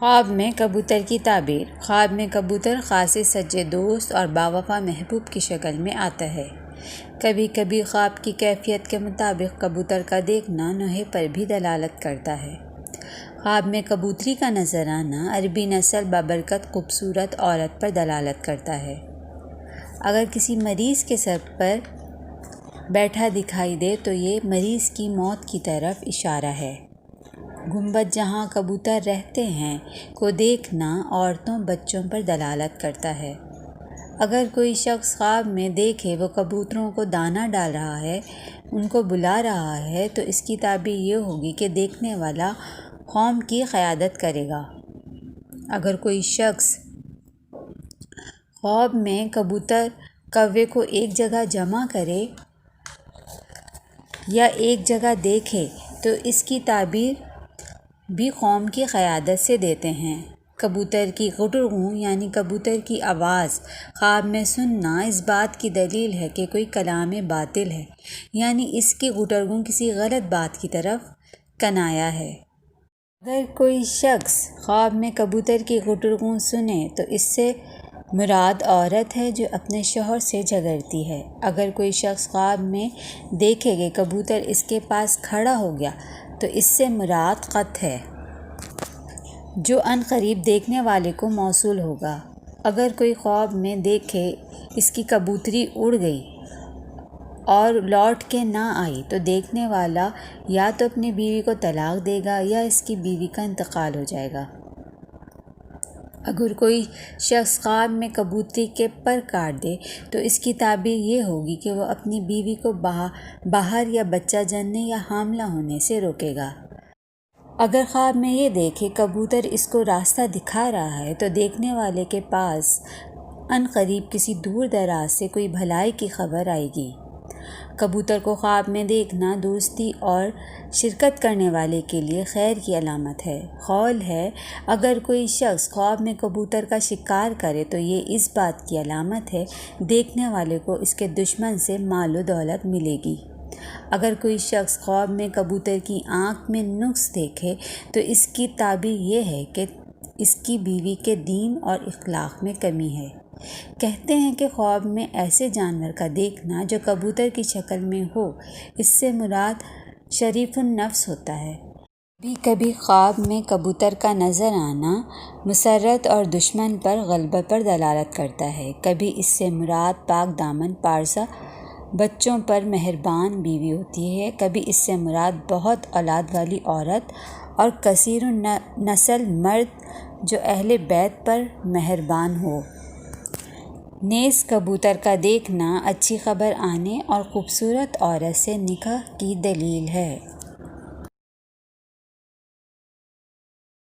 خواب میں کبوتر کی تعبیر۔ خواب میں کبوتر خاصے سچے دوست اور باوفا محبوب کی شکل میں آتا ہے۔ کبھی کبھی خواب کی کیفیت کے مطابق کبوتر کا دیکھنا نوحے پر بھی دلالت کرتا ہے۔ خواب میں کبوتری کا نظر آنا عربی نسل بابرکت خوبصورت عورت پر دلالت کرتا ہے۔ اگر کسی مریض کے سر پر بیٹھا دکھائی دے تو یہ مریض کی موت کی طرف اشارہ ہے۔ گنبد جہاں کبوتر رہتے ہیں کو دیکھنا عورتوں بچوں پر دلالت کرتا ہے۔ اگر کوئی شخص خواب میں دیکھے وہ کبوتروں کو دانہ ڈال رہا ہے، ان کو بلا رہا ہے تو اس کی تعبیر یہ ہوگی کہ دیکھنے والا قوم کی قیادت کرے گا۔ اگر کوئی شخص خواب میں کبوتر کوے کو ایک جگہ جمع کرے یا ایک جگہ دیکھے تو اس کی تعبیر بھی قوم کی قیادت سے دیتے ہیں۔ کبوتر کی غٹرغوں یعنی کبوتر کی آواز خواب میں سننا اس بات کی دلیل ہے کہ کوئی کلام باطل ہے، یعنی اس کی غٹرغوں کسی غلط بات کی طرف کنایا ہے۔ اگر کوئی شخص خواب میں کبوتر کی غٹرغوں سنے تو اس سے مراد عورت ہے جو اپنے شوہر سے جھگڑتی ہے۔ اگر کوئی شخص خواب میں دیکھے کہ کبوتر اس کے پاس کھڑا ہو گیا تو اس سے مراد قط ہے، جو عنقریب دیکھنے والے کو موصول ہوگا۔ اگر کوئی خواب میں دیکھے اس کی کبوتری اڑ گئی اور لوٹ کے نہ آئی تو دیکھنے والا یا تو اپنی بیوی کو طلاق دے گا یا اس کی بیوی کا انتقال ہو جائے گا۔ اگر کوئی شخص خواب میں کبوتری کے پر کاٹ دے تو اس کی تعبیر یہ ہوگی کہ وہ اپنی بیوی کو باہر یا بچہ جننے یا حاملہ ہونے سے روکے گا۔ اگر خواب میں یہ دیکھے کبوتر اس کو راستہ دکھا رہا ہے تو دیکھنے والے کے پاس عنقریب کسی دور دراز سے کوئی بھلائی کی خبر آئے گی۔ کبوتر کو خواب میں دیکھنا دوستی اور شرکت کرنے والے کے لیے خیر کی علامت ہے۔ قول ہے اگر کوئی شخص خواب میں کبوتر کا شکار کرے تو یہ اس بات کی علامت ہے دیکھنے والے کو اس کے دشمن سے مال و دولت ملے گی۔ اگر کوئی شخص خواب میں کبوتر کی آنکھ میں نقص دیکھے تو اس کی تعبیر یہ ہے کہ اس کی بیوی کے دین اور اخلاق میں کمی ہے۔ کہتے ہیں کہ خواب میں ایسے جانور کا دیکھنا جو کبوتر کی شکل میں ہو اس سے مراد شریف النفس ہوتا ہے۔ کبھی کبھی خواب میں کبوتر کا نظر آنا مسرت اور دشمن پر غلبہ پر دلالت کرتا ہے۔ کبھی اس سے مراد پاک دامن پارسا بچوں پر مہربان بیوی ہوتی ہے، کبھی اس سے مراد بہت اولاد والی عورت اور کثیر النسل مرد جو اہل بیت پر مہربان ہو۔ نیز کبوتر کا دیکھنا اچھی خبر آنے اور خوبصورت عورت سے نکاح کی دلیل ہے۔